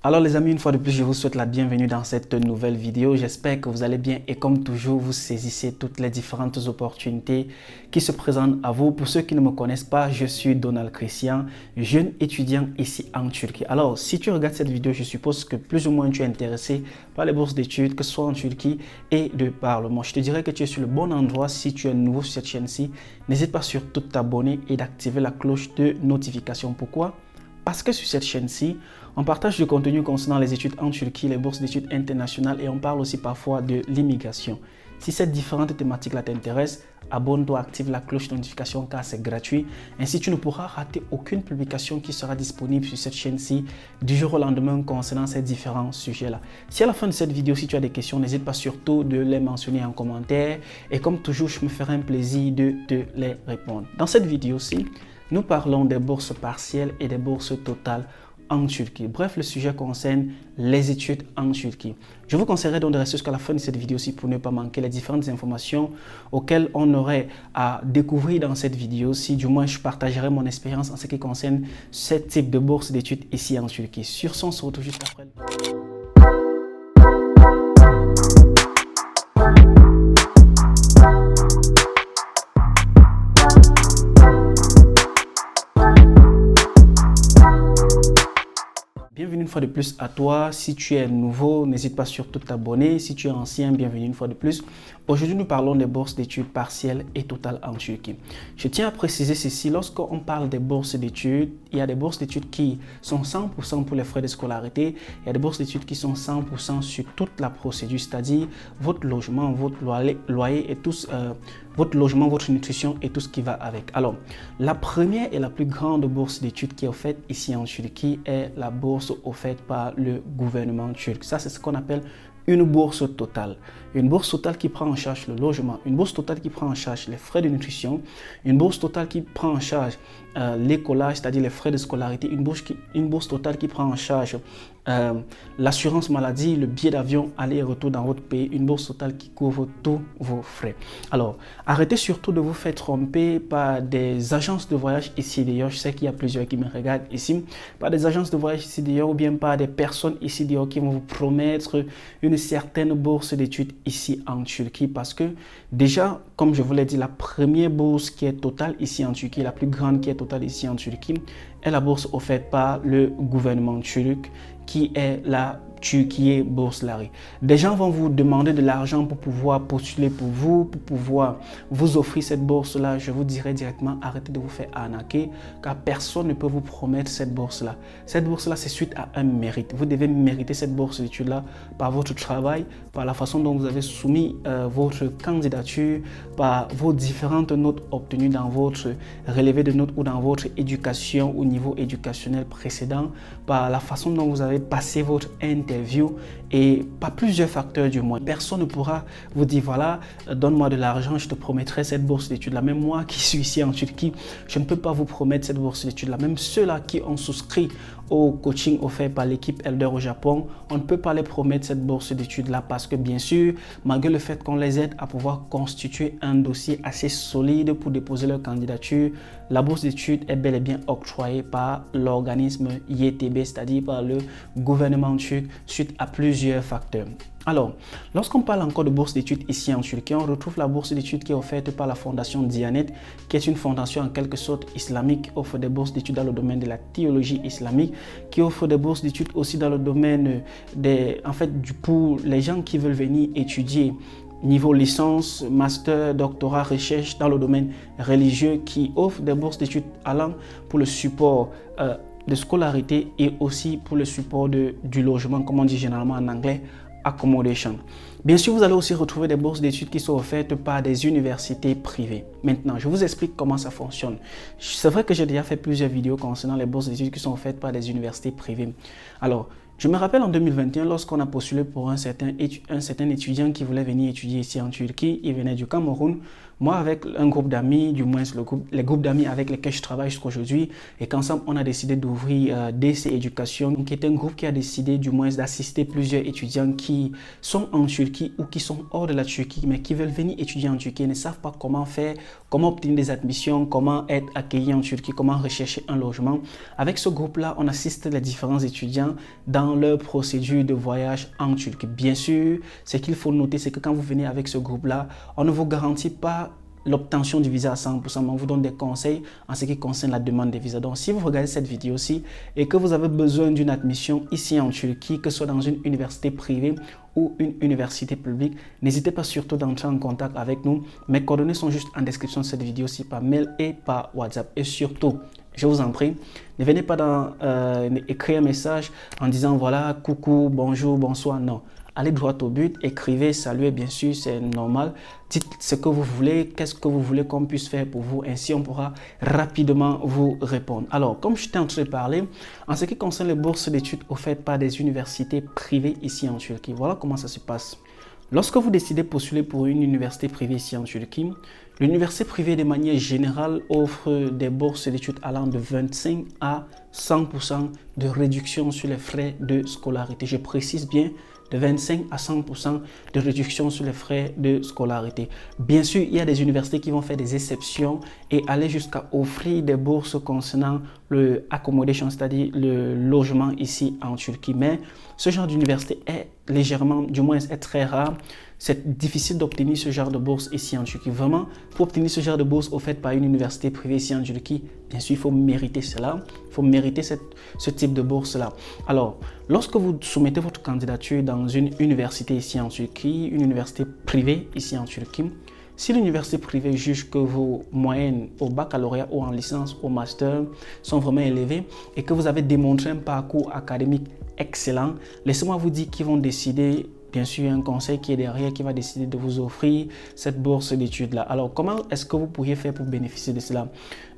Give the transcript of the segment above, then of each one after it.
Alors les amis, une fois de plus, je vous souhaite la bienvenue dans cette nouvelle vidéo. J'espère que vous allez bien et comme toujours, vous saisissez toutes les différentes opportunités qui se présentent à vous. Pour ceux qui ne me connaissent pas, je suis Donald Christian, jeune étudiant ici en Turquie. Alors, si tu regardes cette vidéo, je suppose que plus ou moins tu es intéressé par les bourses d'études, que ce soit en Turquie et de par le monde. Je te dirais que tu es sur le bon endroit si tu es nouveau sur cette chaîne-ci. N'hésite pas surtout de t'abonner et d'activer la cloche de notification. Pourquoi ? Parce que sur cette chaîne-ci, on partage du contenu concernant les études en Turquie, les bourses d'études internationales et on parle aussi parfois de l'immigration. Si ces différentes thématiques-là t'intéressent, abonne-toi, active la cloche de notification car c'est gratuit. Ainsi, tu ne pourras rater aucune publication qui sera disponible sur cette chaîne-ci du jour au lendemain concernant ces différents sujets-là. Si à la fin de cette vidéo, si tu as des questions, n'hésite pas surtout de les mentionner en commentaire. Et comme toujours, je me ferai un plaisir de te les répondre. Dans cette vidéo-ci, nous parlons des bourses partielles et des bourses totales en Turquie. Bref, le sujet concerne les études en Turquie. Je vous conseillerais donc de rester jusqu'à la fin de cette vidéo-ci pour ne pas manquer les différentes informations auxquelles on aurait à découvrir dans cette vidéo-ci. Du moins, je partagerai mon expérience en ce qui concerne ce type de bourse d'études ici en Turquie. Sur ce, on se retrouve juste après. Bienvenue une fois de plus à toi. Si tu es nouveau, n'hésite pas surtout à t'abonner. Si tu es ancien, bienvenue une fois de plus. Aujourd'hui, nous parlons des bourses d'études partielles et totales en Turquie. Je tiens à préciser ceci, lorsqu'on parle des bourses d'études, il y a des bourses d'études qui sont 100% pour les frais de scolarité. Il y a des bourses d'études qui sont 100% sur toute la procédure, c'est-à-dire votre logement, votre loyer et tout, votre logement, votre nutrition et tout ce qui va avec. Alors, la première et la plus grande bourse d'études qui est offerte ici en Turquie est la bourse offerte par le gouvernement turc. Ça, c'est ce qu'on appelle une bourse totale. Une bourse totale qui prend en charge le logement, une bourse totale qui prend en charge les frais de nutrition, une bourse totale qui prend en charge l'écolage, c'est-à-dire les frais de scolarité, une bourse totale qui prend en charge l'assurance maladie, le billet d'avion aller et retour dans votre pays, une bourse totale qui couvre tous vos frais. Alors, arrêtez surtout de vous faire tromper par des agences de voyage ici d'ailleurs. Je sais qu'il y a plusieurs qui me regardent ici, par des agences de voyage ici d'ailleurs ou bien par des personnes ici d'ailleurs qui vont vous promettre une certaine bourse d'études ici en Turquie parce que déjà, comme je vous l'ai dit, la première bourse qui est totale ici en Turquie, la plus grande qui est totale ici en Turquie, est la bourse offerte par le gouvernement turc qui est la Turquie Bourse Lari. Des gens vont vous demander de l'argent pour pouvoir postuler pour vous, pour pouvoir vous offrir cette bourse-là. Je vous dirai directement, arrêtez de vous faire arnaquer car personne ne peut vous promettre cette bourse-là. Cette bourse-là, c'est suite à un mérite. Vous devez mériter cette bourse d'études-là par votre travail, par la façon dont vous avez soumis votre candidature, par vos différentes notes obtenues dans votre relevé de notes ou dans votre éducation au niveau éducationnel précédent, par la façon dont vous avez passé votre interview et par plusieurs facteurs du moins. Personne ne pourra vous dire voilà, donne-moi de l'argent, je te promettrai cette bourse d'études-là. Même moi qui suis ici en Turquie, je ne peux pas vous promettre cette bourse d'études-là. Même ceux-là qui ont souscrit au coaching offert par l'équipe Elder au Japon, on ne peut pas les promettre cette bourse d'études-là parce que bien sûr, malgré le fait qu'on les aide à pouvoir constituer un dossier assez solide pour déposer leur candidature, la bourse d'études est bel et bien octroyée par l'organisme YTB, c'est-à-dire par le gouvernement turc suite à plusieurs facteurs. Alors, lorsqu'on parle encore de bourse d'études ici en Turquie, on retrouve la bourse d'études qui est offerte par la fondation Diyanet, qui est une fondation en quelque sorte islamique, qui offre des bourses d'études dans le domaine de la théologie islamique, qui offre des bourses d'études aussi dans le domaine pour les gens qui veulent venir étudier niveau licence, master, doctorat, recherche dans le domaine religieux, qui offre des bourses d'études allant pour le support de scolarité et aussi pour le support du logement, comme on dit généralement en anglais, accommodation. Bien sûr, vous allez aussi retrouver des bourses d'études qui sont offertes par des universités privées. Maintenant, je vous explique comment ça fonctionne. C'est vrai que j'ai déjà fait plusieurs vidéos concernant les bourses d'études qui sont offertes par des universités privées. Alors, je me rappelle en 2021, lorsqu'on a postulé pour un certain étudiant qui voulait venir étudier ici en Turquie, il venait du Cameroun. Moi, avec un groupe d'amis, du moins les groupes d'amis avec lesquels je travaille jusqu'à aujourd'hui, et qu'ensemble, on a décidé d'ouvrir DC Éducation, qui est un groupe qui a décidé du moins d'assister plusieurs étudiants qui sont en Turquie ou qui sont hors de la Turquie, mais qui veulent venir étudier en Turquie et ne savent pas comment faire, comment obtenir des admissions, comment être accueillis en Turquie, comment rechercher un logement. Avec ce groupe-là, on assiste les différents étudiants dans leur procédure de voyage en Turquie. Bien sûr, ce qu'il faut noter, c'est que quand vous venez avec ce groupe-là, on ne vous garantit pas l'obtention du visa à 100%, mais on vous donne des conseils en ce qui concerne la demande des visas. Donc, si vous regardez cette vidéo-ci et que vous avez besoin d'une admission ici en Turquie, que ce soit dans une université privée ou une université publique, n'hésitez pas surtout d'entrer en contact avec nous. Mes coordonnées sont juste en description de cette vidéo-ci par mail et par WhatsApp. Et surtout, je vous en prie, ne venez pas écrire un message en disant voilà, coucou, bonjour, bonsoir. Non. Allez droit au but, écrivez, saluez, bien sûr, c'est normal. Dites ce que vous voulez, qu'est-ce que vous voulez qu'on puisse faire pour vous. Ainsi, on pourra rapidement vous répondre. Alors, comme je t'ai en train de parler, en ce qui concerne les bourses d'études offertes par des universités privées ici en Turquie, voilà comment ça se passe. Lorsque vous décidez de postuler pour une université privée ici en Turquie, l'université privée de manière générale offre des bourses d'études allant de 25 à 100% de réduction sur les frais de scolarité. Je précise bien, de 25 à 100% de réduction sur les frais de scolarité. Bien sûr, il y a des universités qui vont faire des exceptions et aller jusqu'à offrir des bourses concernant le accommodation, c'est-à-dire le logement ici en Turquie. Mais ce genre d'université est légèrement, du moins est très rare. C'est difficile d'obtenir ce genre de bourse ici en Turquie. Vraiment, pour obtenir ce genre de bourse offerte par une université privée ici en Turquie, bien sûr, il faut mériter cela. Il faut mériter ce type de bourse-là. Alors, lorsque vous soumettez votre candidature dans une université ici en Turquie, une université privée ici en Turquie, si l'université privée juge que vos moyennes au baccalauréat ou en licence ou master sont vraiment élevées et que vous avez démontré un parcours académique excellent, laissez-moi vous dire qu'ils vont décider. Bien sûr, un conseil qui est derrière qui va décider de vous offrir cette bourse d'études-là. Alors, comment est-ce que vous pourriez faire pour bénéficier de cela?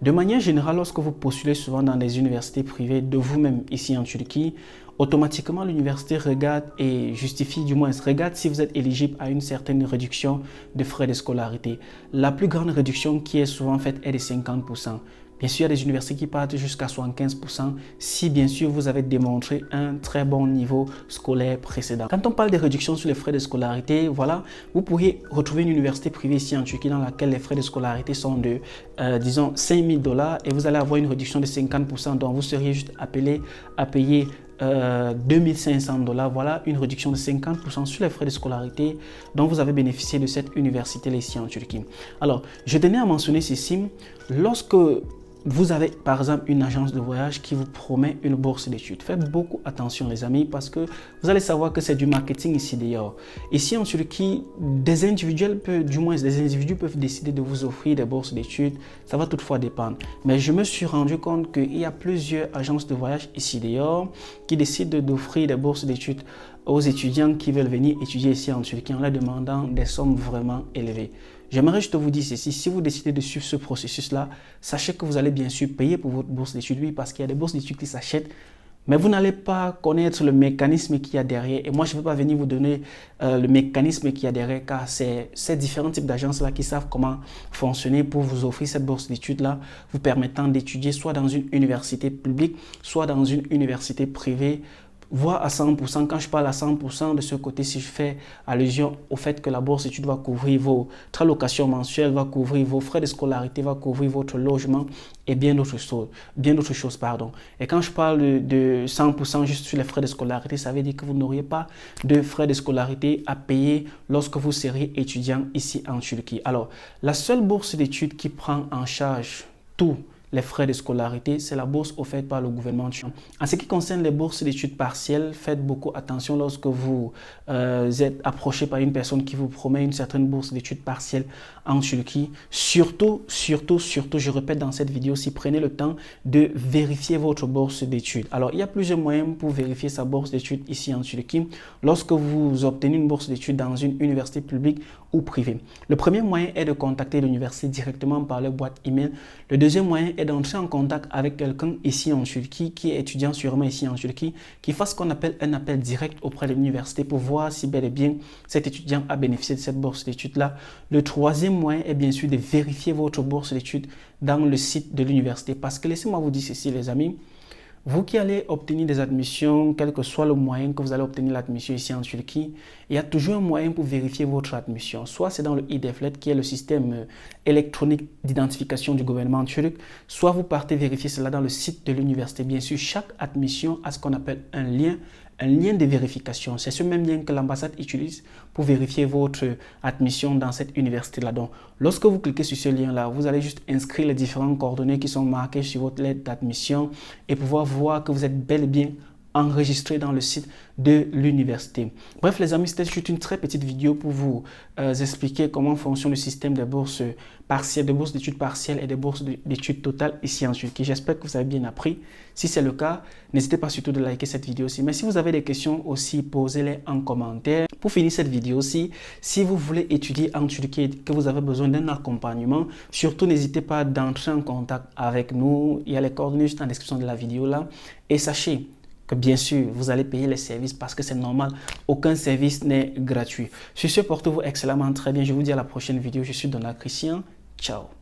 De manière générale, lorsque vous postulez souvent dans des universités privées de vous-même ici en Turquie, automatiquement l'université regarde et justifie, du moins regarde si vous êtes éligible à une certaine réduction de frais de scolarité. La plus grande réduction qui est souvent faite est de 50%. Bien sûr, il y a des universités qui partent jusqu'à 75% si bien sûr vous avez démontré un très bon niveau scolaire précédent. Quand on parle de réduction sur les frais de scolarité, voilà, vous pourriez retrouver une université privée ici en Turquie dans laquelle les frais de scolarité sont de, disons, 5 000 $ et vous allez avoir une réduction de 50%, donc vous seriez juste appelé à payer 2500 $. Voilà une réduction de 50% sur les frais de scolarité dont vous avez bénéficié de cette université ici en Turquie. Alors, je tenais à mentionner ceci, lorsque vous avez par exemple une agence de voyage qui vous promet une bourse d'études. Faites beaucoup attention les amis parce que vous allez savoir que c'est du marketing ici d'ailleurs. Ici en Turquie, des individus peuvent décider de vous offrir des bourses d'études. Ça va toutefois dépendre. Mais je me suis rendu compte qu'il y a plusieurs agences de voyage ici d'ailleurs qui décident d'offrir des bourses d'études aux étudiants qui veulent venir étudier ici en Turquie en leur demandant des sommes vraiment élevées. J'aimerais juste vous dire ceci, si vous décidez de suivre ce processus-là, sachez que vous allez bien sûr payer pour votre bourse d'études, oui, parce qu'il y a des bourses d'études qui s'achètent, mais vous n'allez pas connaître le mécanisme qu'il y a derrière. Et moi, je ne vais pas venir vous donner le mécanisme qu'il y a derrière, car c'est ces différents types d'agences-là qui savent comment fonctionner pour vous offrir cette bourse d'études-là, vous permettant d'étudier soit dans une université publique, soit dans une université privée, voire à 100%. Quand je parle à 100% de ce côté, si je fais allusion au fait que la bourse d'études va couvrir votre allocation mensuelle, va couvrir vos frais de scolarité, va couvrir votre logement et bien d'autres choses. Et quand je parle de 100% juste sur les frais de scolarité, ça veut dire que vous n'auriez pas de frais de scolarité à payer lorsque vous seriez étudiant ici en Turquie. Alors, la seule bourse d'études qui prend en charge tout les frais de scolarité, c'est la bourse offerte par le gouvernement turc. En ce qui concerne les bourses d'études partielles, faites beaucoup attention lorsque vous êtes approché par une personne qui vous promet une certaine bourse d'études partielles en Turquie. Surtout, je répète dans cette vidéo, si prenez le temps de vérifier votre bourse d'études. Alors, il y a plusieurs moyens pour vérifier sa bourse d'études ici en Turquie lorsque vous obtenez une bourse d'études dans une université publique ou privée. Le premier moyen est de contacter l'université directement par leur boîte email. Le deuxième moyen est d'entrer en contact avec quelqu'un ici en Turquie, qui est étudiant sûrement ici en Turquie, qui fasse ce qu'on appelle un appel direct auprès de l'université pour voir si bel et bien cet étudiant a bénéficié de cette bourse d'études-là. Le troisième moyen est bien sûr de vérifier votre bourse d'études dans le site de l'université. Parce que laissez-moi vous dire ceci les amis, vous qui allez obtenir des admissions, quel que soit le moyen que vous allez obtenir l'admission ici en Turquie, il y a toujours un moyen pour vérifier votre admission. Soit c'est dans le e-Devlet qui est le système électronique d'identification du gouvernement turc, soit vous partez vérifier cela dans le site de l'université. Bien sûr, chaque admission a ce qu'on appelle un lien de vérification. C'est ce même lien que l'ambassade utilise pour vérifier votre admission dans cette université-là. Donc, lorsque vous cliquez sur ce lien-là, vous allez juste inscrire les différentes coordonnées qui sont marquées sur votre lettre d'admission et pouvoir voir que vous êtes bel et bien enregistré dans le site de l'université. Bref les amis, c'était juste une très petite vidéo pour vous expliquer comment fonctionne le système des bourses partielles, des bourses d'études partielles et des bourses d'études totales ici en Turquie. J'espère que vous avez bien appris. Si c'est le cas, n'hésitez pas surtout de liker cette vidéo aussi. Mais si vous avez des questions aussi, posez-les en commentaire. Pour finir cette vidéo aussi, si vous voulez étudier en Turquie et que vous avez besoin d'un accompagnement, surtout n'hésitez pas d'entrer en contact avec nous. Il y a les coordonnées juste en description de la vidéo là. Et sachez que bien sûr, vous allez payer les services parce que c'est normal. Aucun service n'est gratuit. Sur ce, portez-vous excellemment très bien. Je vous dis à la prochaine vidéo. Je suis Donald Christian. Ciao.